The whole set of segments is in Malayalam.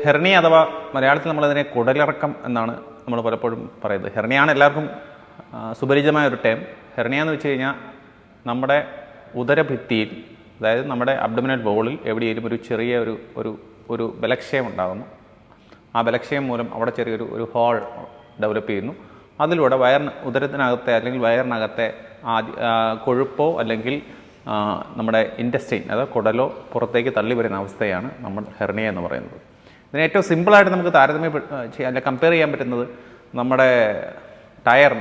ഹെർണിയ അഥവാ മലയാളത്തിൽ നമ്മളതിനെ കുടലിറക്കം എന്നാണ് നമ്മൾ പലപ്പോഴും പറയുന്നത്. ഹെർണിയാണ് എല്ലാവർക്കും സുപരിചിതമായ ഒരു ടേം. ഹെർണിയ എന്ന് വെച്ച് കഴിഞ്ഞാൽ നമ്മുടെ ഉദരഭിത്തിയിൽ, അതായത് നമ്മുടെ അബ്ഡമിനൽ വോളിൽ എവിടെയെങ്കിലും ഒരു ചെറിയ ഒരു ബലക്ഷയം ഉണ്ടാകുന്നു. ആ ബലക്ഷയം മൂലം അവിടെ ചെറിയൊരു ഹോൾ ഡെവലപ്പ് ചെയ്യുന്നു. അതിലൂടെ ഉദരത്തിനകത്തെ അല്ലെങ്കിൽ വയറിനകത്തെ കൊഴുപ്പോ അല്ലെങ്കിൽ നമ്മുടെ ഇൻറ്റസ്റ്റൈൻ, അതായത് കുടലോ പുറത്തേക്ക് തള്ളി വരുന്ന അവസ്ഥയാണ് നമ്മൾ ഹെർണിയ എന്ന് പറയുന്നത്. ഇതിന് ഏറ്റവും സിമ്പിളായിട്ട് നമുക്ക് താരതമ്യം ചെയ്യാൻ അല്ലെങ്കിൽ കമ്പയർ ചെയ്യാൻ പറ്റുന്നത് നമ്മുടെ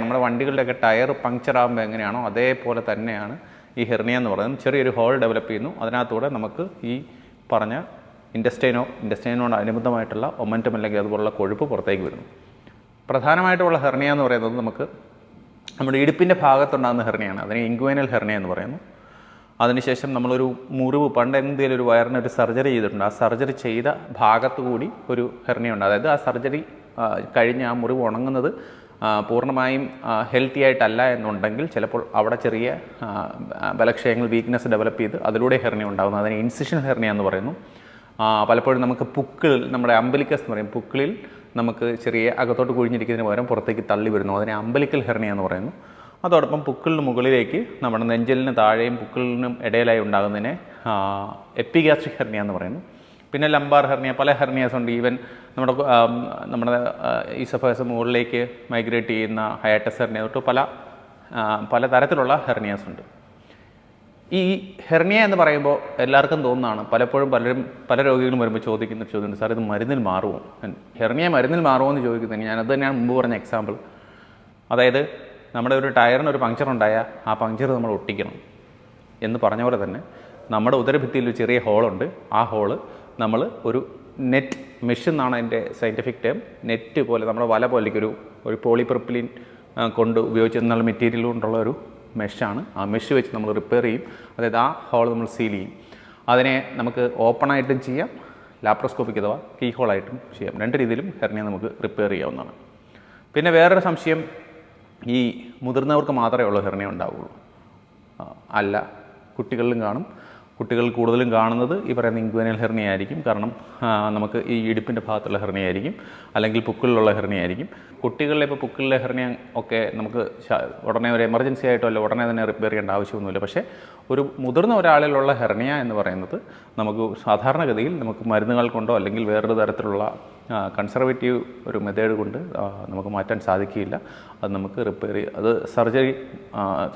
നമ്മുടെ വണ്ടികളുടെയൊക്കെ ടയർ പങ്ക്ചറാകുമ്പോൾ എങ്ങനെയാണോ അതേപോലെ തന്നെയാണ് ഈ ഹെർണിയ എന്ന് പറയുന്നത്. ചെറിയൊരു ഹോൾ ഡെവലപ്പ് ചെയ്യുന്നു. അതിനകത്തൂടെ നമുക്ക് ഈ പറഞ്ഞ ഇൻറ്റസ്റ്റൈനോട് അനുബന്ധമായിട്ടുള്ള ഒമൻറ്റം അല്ലെങ്കിൽ അതുപോലുള്ള കൊഴുപ്പ് പുറത്തേക്ക് വരുന്നു. പ്രധാനമായിട്ടുള്ള ഹെർണിയ എന്ന് പറയുന്നത് നമ്മുടെ ഇടുപ്പിൻ്റെ ഭാഗത്തുണ്ടാകുന്ന ഹെർണിയാണ്. അതിനെ ഇൻഗ്വൈനൽ ഹെർണിയ എന്ന് പറയുന്നു. അതിനുശേഷം നമ്മളൊരു മുറിവ്, പണ്ട് എന്തെങ്കിലും ഒരു വയറിനൊരു സർജറി ചെയ്തിട്ടുണ്ട്, ആ സർജറി ചെയ്ത ഭാഗത്തു കൂടി ഒരു ഹെർണിയ ഉണ്ട്. അതായത് ആ സർജറി കഴിഞ്ഞ് ആ മുറിവ് ഉണങ്ങുന്നത് പൂർണ്ണമായും ഹെൽത്തി ആയിട്ടല്ല എന്നുണ്ടെങ്കിൽ ചിലപ്പോൾ അവിടെ ചെറിയ ബലക്ഷയങ്ങൾ, വീക്ക്നെസ് ഡെവലപ്പ് ചെയ്ത് അതിലൂടെ ഹെർണിയ ഉണ്ടാകുന്നു. അതിനെ ഇൻസിഷൻ ഹെർണിയ എന്ന് പറയുന്നു. പലപ്പോഴും നമുക്ക് പുക്കിളിൽ, നമ്മുടെ അംബലിക്കസ് എന്ന് പറയും, പുക്കിളിൽ നമുക്ക് ചെറിയ അകത്തോട്ട് കുഴിഞ്ഞിരിക്കുന്നതിന് പകരം പുറത്തേക്ക് തള്ളി വരുന്നു. അതിനെ അംബലിക്കൽ ഹെർണിയ എന്ന് പറയുന്നു. അതോടൊപ്പം പുക്കിളിന് മുകളിലേക്ക് നമ്മുടെ നെഞ്ചലിന് താഴെയും പുക്കിളിനും ഇടയിലായി ഉണ്ടാകുന്നതിനെ എപ്പിഗാസ്ട്രിക് ഹെർണിയ എന്ന് പറയുന്നു. പിന്നെ ലംബാർ ഹെർണിയ, പല ഹെർണിയാസ് ഉണ്ട്. ഈവൻ നമ്മുടെ ഈസോഫേഗസ് മുകളിലേക്ക് മൈഗ്രേറ്റ് ചെയ്യുന്ന ഹയാറ്റസ് ഹെർണിയ തൊട്ട് പല തരത്തിലുള്ള ഹെർണിയാസ് ഉണ്ട്. ഈ ഹെർണിയ എന്ന് പറയുമ്പോൾ എല്ലാവർക്കും തോന്നുന്നതാണ്, പലപ്പോഴും പല രോഗികളും വരുമ്പോൾ ചോദിക്കുന്ന ചോദ്യമുണ്ട്, സാർ ഇത് മരുന്നിൽ മാറുമോ? ഹെർണിയ മരുന്നിൽ മാറുമോ എന്ന് ചോദിക്കുന്നത് ഞാനത് തന്നെയാണ് മുമ്പ് പറഞ്ഞ എക്സാമ്പിൾ. അതായത് നമ്മുടെ ഒരു ടയറിന് ഒരു പങ്ക്ചർ ഉണ്ടായാൽ ആ പങ്ക്ചർ നമ്മൾ ഒട്ടിക്കണം എന്ന് പറഞ്ഞ പോലെ തന്നെ നമ്മുടെ ഉദരഭിത്തിയിൽ ഒരു ചെറിയ ഹോളുണ്ട്. ആ ഹോള് നമ്മൾ ഒരു നെറ്റ് മെഷ് എന്നാണ് അതിൻ്റെ സയൻറ്റിഫിക് ടേം. നെറ്റ് പോലെ, നമ്മുടെ വല പോലേക്കൊരു പോളിപ്രൊപ്പിലിൻ കൊണ്ട് ഉപയോഗിച്ചിരുന്ന മെറ്റീരിയൽ കൊണ്ടുള്ള ഒരു മെഷാണ്. ആ മെഷ് വെച്ച് നമ്മൾ റിപ്പയർ ചെയ്യും. അതായത് ആ ഹോൾ നമ്മൾ സീൽ ചെയ്യും. അതിനെ നമുക്ക് ഓപ്പണായിട്ടും ചെയ്യാം, ലാപ്രോസ്കോപ്പിക് അഥവാ കീ ഹോളായിട്ടും ചെയ്യാം. രണ്ട് രീതിയിലും ഹെർണിയ നമുക്ക് റിപ്പയർ ചെയ്യാവുന്നതാണ്. പിന്നെ വേറൊരു സംശയം, ഈ മുതിർന്നവർക്ക് മാത്രമേ ഉള്ളൂ ഹെർണിയ ഉണ്ടാവുകയുള്ളൂ? അല്ല, കുട്ടികളിലും കാണും. കുട്ടികൾ കൂടുതലും കാണുന്നത് ഈ പറയുന്ന ഇൻഗ്വൈനൽ ഹെർണിയ ആയിരിക്കും. കാരണം നമുക്ക് ഈ ഇടുപ്പിൻ്റെ ഭാഗത്തുള്ള ഹെർണിയ ആയിരിക്കും, അല്ലെങ്കിൽ പുക്കിളിലുള്ള ഹെർണിയ ആയിരിക്കും. കുട്ടികളിലെ ഇപ്പോൾ പുക്കിളിലെ ഹെർണിയ ഒക്കെ നമുക്ക് ഉടനെ ഒരു എമർജൻസി ആയിട്ടോ അല്ല ഉടനെ തന്നെ റിപ്പയർ ചെയ്യേണ്ട ആവശ്യമൊന്നുമില്ല. പക്ഷേ ഒരു മുതിർന്ന ഒരാളിലുള്ള ഹെർണിയ എന്ന് പറയുന്നത് നമുക്ക് സാധാരണഗതിയിൽ നമുക്ക് മരുന്നുകൾ കൊണ്ടോ അല്ലെങ്കിൽ വേറൊരു തരത്തിലുള്ള കൺസർവേറ്റീവ് ഒരു മെത്തേഡ് കൊണ്ട് നമുക്ക് മാറ്റാൻ സാധിക്കില്ല. അത് നമുക്ക് റിപ്പയർ ചെയ്യും. അത്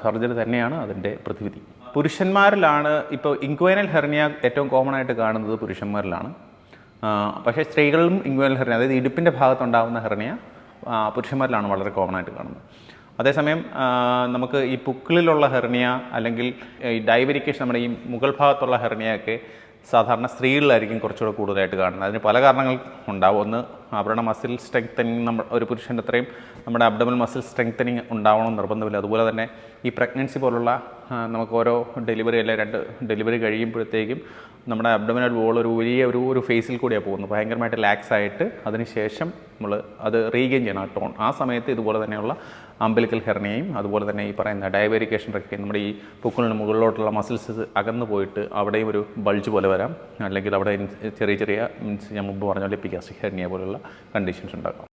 സർജറി തന്നെയാണ് അതിൻ്റെ പ്രതിവിധി. പുരുഷന്മാരിലാണ് ഇപ്പോൾ ഇൻഗ്വൈനൽ ഹെർണിയ ഏറ്റവും കോമൺ ആയിട്ട് കാണുന്നത് പുരുഷന്മാരിലാണ്. പക്ഷേ സ്ത്രീകളിലും ഇൻഗ്വൈനൽ ഹെർണിയ, അതായത് ഇടുപ്പിൻ്റെ ഭാഗത്തുണ്ടാകുന്ന ഹെർണിയ പുരുഷന്മാരിലാണ് വളരെ കോമൺ ആയിട്ട് കാണുന്നത്. അതേസമയം നമുക്ക് ഈ പുക്കിളിലുള്ള ഹെർണിയ അല്ലെങ്കിൽ ഈ ഡൈവരിക്കേഷൻ, നമ്മുടെ ഈ മുകൾ ഭാഗത്തുള്ള ഹെർണിയൊക്കെ സാധാരണ സ്ത്രീകളിലായിരിക്കും കുറച്ചുകൂടെ കൂടുതലായിട്ട് കാണുന്നത്. അതിന് പല കാരണങ്ങൾ ഉണ്ടാവും. ഒന്ന്, അവരുടെ മസിൽ സ്ട്രെങ്തനിങ്, ഒരു പുരുഷൻ്റെ അത്രയും നമ്മുടെ അബ്ഡമൽ മസിൽ സ്ട്രെങ്തനിങ് ഉണ്ടാവണം നിർബന്ധമില്ല. അതുപോലെ തന്നെ ഈ പ്രഗ്നൻസി പോലുള്ള നമുക്ക് ഓരോ ഡെലിവറി അല്ലെ 2 ഡെലിവറി കഴിയുമ്പോഴത്തേക്കും നമ്മുടെ അബ്ഡമിനൽ വോൾ ഒരു ഫേസിൽ കൂടിയാണ് പോകുന്നത്, ഭയങ്കരമായിട്ട് ലാക്സ് ആയിട്ട്. അതിനുശേഷം നമ്മൾ അത് റീഗെയിൻ ചെയ്യണം ആ ടോൺ. ആ സമയത്ത് ഇതുപോലെ തന്നെയുള്ള അംബലിക്കൽ ഹെർണിയയും അതുപോലെ തന്നെ ഈ പറയുന്ന ഡയവേരിക്കേഷൻ ഒക്കെ നമ്മുടെ ഈ പുക്കിളിന് മുകളിലോട്ടുള്ള മസിൽസ് അകന്നു പോയിട്ട് അവിടെയും ഒരു ബൾജ് പോലെ വരാം, അല്ലെങ്കിൽ അവിടെ ചെറിയ മീൻസ് ഞാൻ മുമ്പ് പറഞ്ഞ പോലെ എപ്പിഗാസ്ട്രിക് ഹെർണിയ പോലുള്ള കണ്ടീഷൻസ് ഉണ്ടാകാം.